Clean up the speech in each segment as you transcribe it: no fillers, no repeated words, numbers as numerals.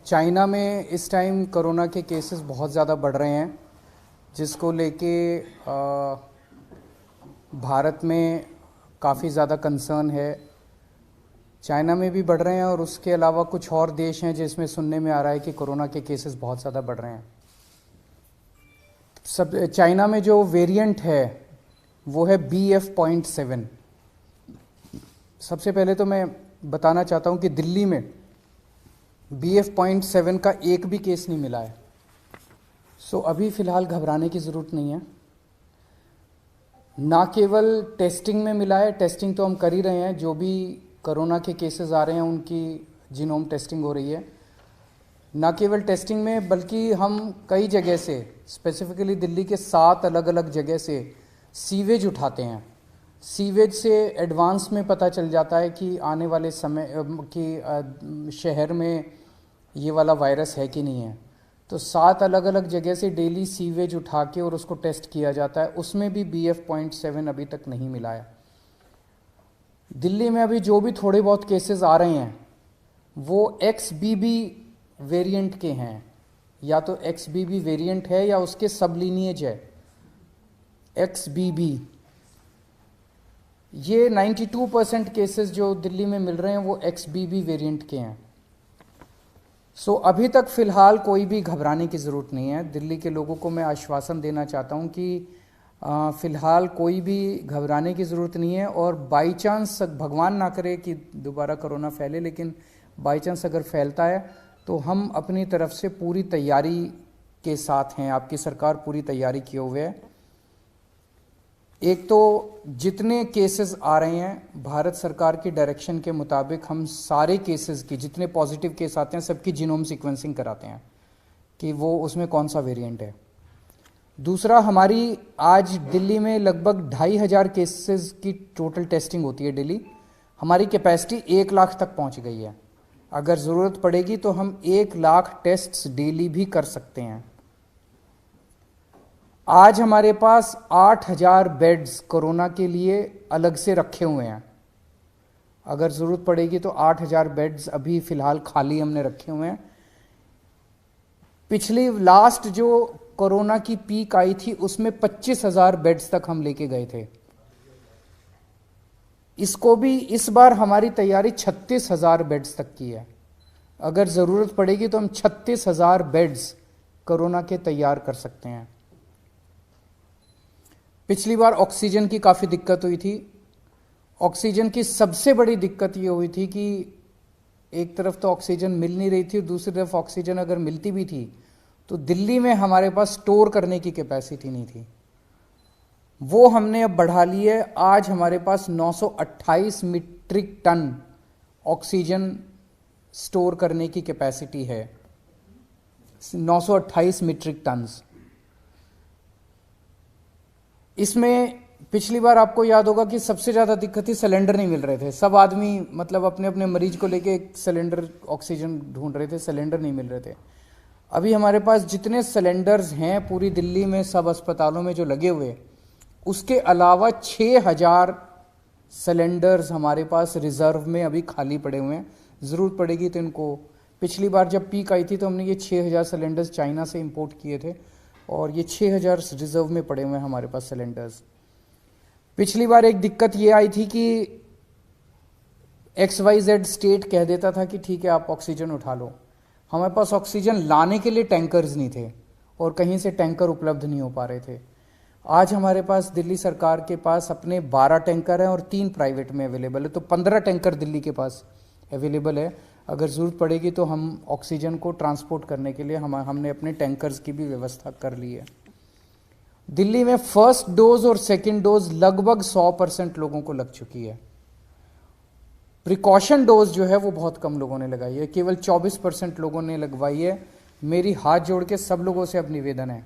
China में इस time corona के केसेस बहुत ज़्यादा बढ़ रहे हैं, जिसको लेके भारत में काफ़ी ज़्यादा कंसर्न है। चाइना में भी बढ़ रहे हैं और उसके अलावा कुछ और देश हैं जिसमें सुनने में आ रहा है कि कोरोना के केसेस बहुत ज़्यादा बढ़ रहे हैं। सब चाइना में जो वेरिएंट है वो है BF.7। सबसे पहले तो मैं बताना चाहता हूँ कि दिल्ली में BF.7 का एक भी केस नहीं मिला है। सो अभी फ़िलहाल घबराने की ज़रूरत नहीं है। ना केवल टेस्टिंग में मिला है, टेस्टिंग तो हम कर ही रहे हैं, जो भी कोरोना के केसेस आ रहे हैं उनकी जीनोम टेस्टिंग हो रही है। ना केवल टेस्टिंग में बल्कि हम कई जगह से, स्पेसिफिकली दिल्ली के 7 अलग अलग जगह से सीवेज उठाते हैं। सीवेज से एडवांस में पता चल जाता है कि आने वाले समय कि शहर में ये वाला वायरस है कि नहीं है। तो 7 अलग अलग जगह से डेली सीवेज उठा के और उसको टेस्ट किया जाता है, उसमें भी BF.7 अभी तक नहीं मिला है। दिल्ली में अभी जो भी थोड़े बहुत केसेस आ रहे हैं वो XBB वेरिएंट के हैं, या तो XBB वेरिएंट है या उसके सब लीनिएज है XBB। ये 92% केसेस जो दिल्ली में मिल रहे हैं वो XBB वेरिएंट के हैं। सो अभी तक फ़िलहाल कोई भी घबराने की ज़रूरत नहीं है। दिल्ली के लोगों को मैं आश्वासन देना चाहता हूँ कि फ़िलहाल कोई भी घबराने की ज़रूरत नहीं है। और बाई चांस, भगवान ना करे कि दोबारा कोरोना फैले, लेकिन बाई चांस अगर फैलता है तो हम अपनी तरफ से पूरी तैयारी के साथ हैं। आपकी सरकार पूरी तैयारी किए हुए है। एक तो जितने केसेस आ रहे हैं, भारत सरकार की डायरेक्शन के मुताबिक हम सारे केसेस की, जितने पॉजिटिव केस आते हैं सबकी जीनोम सीक्वेंसिंग कराते हैं कि वो उसमें कौन सा वेरिएंट है। दूसरा, हमारी आज दिल्ली में लगभग 2500 केसेस की टोटल टेस्टिंग होती है डेली। हमारी कैपेसिटी 1 लाख तक पहुंच गई है। अगर ज़रूरत पड़ेगी तो हम 1 लाख टेस्ट्स डेली भी कर सकते हैं। आज हमारे पास 8000 बेड्स कोरोना के लिए अलग से रखे हुए हैं। अगर ज़रूरत पड़ेगी तो 8000 बेड्स अभी फ़िलहाल खाली हमने रखे हुए हैं। पिछली लास्ट जो कोरोना की पीक आई थी उसमें 25,000 बेड्स तक हम लेके गए थे। इसको भी इस बार हमारी तैयारी 36,000 बेड्स तक की है। अगर ज़रूरत पड़ेगी तो हम 36,000 बेड्स कोरोना के तैयार कर सकते हैं। पिछली बार ऑक्सीजन की काफ़ी दिक्कत हुई थी। ऑक्सीजन की सबसे बड़ी दिक्कत ये हुई थी कि एक तरफ तो ऑक्सीजन मिल नहीं रही थी, दूसरी तरफ ऑक्सीजन अगर मिलती भी थी तो दिल्ली में हमारे पास स्टोर करने की कैपेसिटी नहीं थी। वो हमने अब बढ़ा ली है। आज हमारे पास 928 मीट्रिक टन ऑक्सीजन स्टोर करने की कैपेसिटी है। 928 मीट्रिक टन्स। इसमें पिछली बार आपको याद होगा कि सबसे ज़्यादा दिक्कत थी, सिलेंडर नहीं मिल रहे थे। सब आदमी मतलब अपने अपने मरीज को लेके एक सिलेंडर ऑक्सीजन ढूंढ रहे थे, सिलेंडर नहीं मिल रहे थे। अभी हमारे पास जितने सिलेंडर्स हैं पूरी दिल्ली में सब अस्पतालों में जो लगे हुए, उसके अलावा 6000 सिलेंडर्स हमारे पास रिजर्व में अभी खाली पड़े हुए हैं। ज़रूरत पड़ेगी तो इनको, पिछली बार जब पीक आई थी तो हमने ये 6000 सिलेंडर्स चाइना से इंपोर्ट किए थे और ये 6000 रिजर्व में पड़े हुए हैं हमारे पास सिलेंडर्स। पिछली बार एक दिक्कत ये आई थी कि XYZ स्टेट कह देता था कि ठीक है आप ऑक्सीजन उठा लो। हमारे पास ऑक्सीजन लाने के लिए टैंकर्स नहीं थे और कहीं से टैंकर उपलब्ध नहीं हो पा रहे थे। आज हमारे पास दिल्ली सरकार के पास अपने 12 टैंकर हैं और 3 प्राइवेट में अवेलेबल है, तो 15 टैंकर दिल्ली के पास अवेलेबल है। अगर ज़रूरत पड़ेगी तो हम ऑक्सीजन को ट्रांसपोर्ट करने के लिए हमने अपने टैंकर्स की भी व्यवस्था कर ली है। दिल्ली में फर्स्ट डोज और सेकेंड डोज लगभग 100% लोगों को लग चुकी है। प्रिकॉशन डोज जो है वो बहुत कम लोगों ने लगाई है, केवल 24% लोगों ने लगवाई है। मेरी हाथ जोड़ के सब लोगों से अब निवेदन है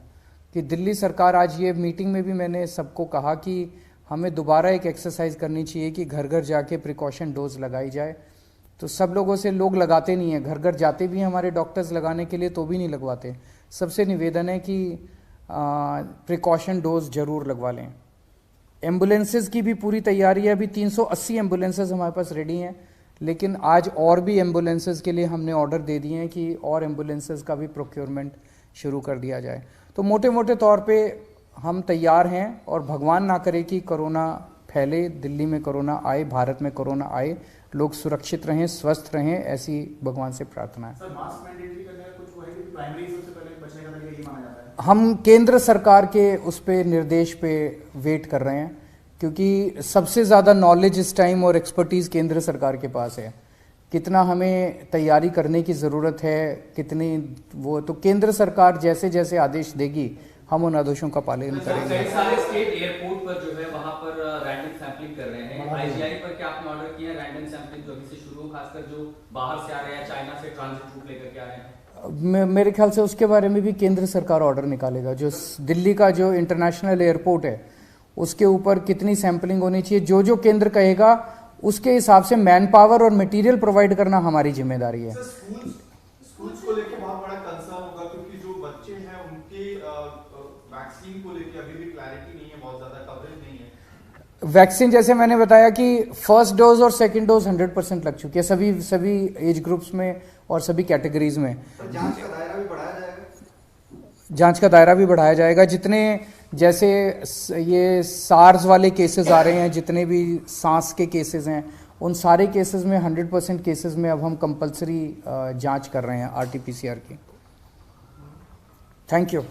कि दिल्ली सरकार, आज ये मीटिंग में भी मैंने सबको कहा कि हमें दोबारा एक एक्सरसाइज करनी चाहिए कि घर घर जाके प्रिकॉशन डोज लगाई जाए। तो सब लोगों से, लोग लगाते नहीं हैं, घर घर जाते भी हैं हमारे डॉक्टर्स लगाने के लिए तो भी नहीं लगवाते। सबसे निवेदन है कि प्रिकॉशन डोज ज़रूर लगवा लें। एम्बुलेंसेज की भी पूरी तैयारी है। अभी 380 एम्बुलेंसेज हमारे पास रेडी हैं, लेकिन आज और भी एम्बुलेंसेस के लिए हमने ऑर्डर दे दिए हैं कि और एम्बुलेंसेस का भी प्रोक्योरमेंट शुरू कर दिया जाए। तो मोटे मोटे तौर पे हम तैयार हैं और भगवान ना करे कि कोरोना फैले, दिल्ली में कोरोना आए, भारत में कोरोना आए, लोग सुरक्षित रहें, स्वस्थ रहें, ऐसी भगवान से प्रार्थना है। सर, मास्क मैंडेटरी करने का कुछ है कि प्राइमरी सबसे पहले बचने का तरीका ये माना जाता है? हम केंद्र सरकार के उस पे निर्देश पे वेट कर रहे हैं, क्योंकि सबसे ज़्यादा नॉलेज इस टाइम और एक्सपर्टीज़ केंद्र सरकार के पास है। कितना हमें तैयारी करने की ज़रूरत है, कितनी वो, तो केंद्र सरकार जैसे जैसे आदेश देगी हम उन आदेशों का पालन करेंगे। कई सारे स्टेट एयरपोर्ट पर जो है वहां पर रैंडम सैंपलिंग कर रहे हैं। आईजीआई पर क्या आपने ऑर्डर किया है रैंडम सैंपलिंग जो अभी से शुरू हो, खासकर जो बाहर से आ रहे हैं, चाइना से ट्रांजिट रूट लेकर के आ रहे हैं? मेरे ख्याल से उसके बारे में भी केंद्र सरकार ऑर्डर निकालेगा। जो दिल्ली का जो इंटरनेशनल एयरपोर्ट है उसके ऊपर कितनी सैंपलिंग होनी चाहिए, जो जो केंद्र कहेगा उसके हिसाब से मैन पावर और मटेरियल प्रोवाइड करना हमारी जिम्मेदारी है। स्कूल्स को लेके बहुत बड़ा कंसर्न होगा, क्योंकि जो बच्चे हैं उनके वैक्सीन को लेके अभी भी क्लैरिटी नहीं है, बहुत ज्यादा कवरेज नहीं है। वैक्सीन जैसे मैंने बताया कि फर्स्ट डोज और सेकंड डोज 100% लग चुकी है सभी एज ग्रुप्स में और सभी कैटेगरीज में। जांच का दायरा भी बढ़ाया जाएगा? जांच का दायरा भी बढ़ाया जाएगा। जितने जैसे ये सार्स वाले केसेस आ रहे हैं, जितने भी सांस के केसेस हैं, उन सारे केसेस में 100% केसेस में अब हम कंपलसरी जांच कर रहे हैं RT-PCR की। Thank you.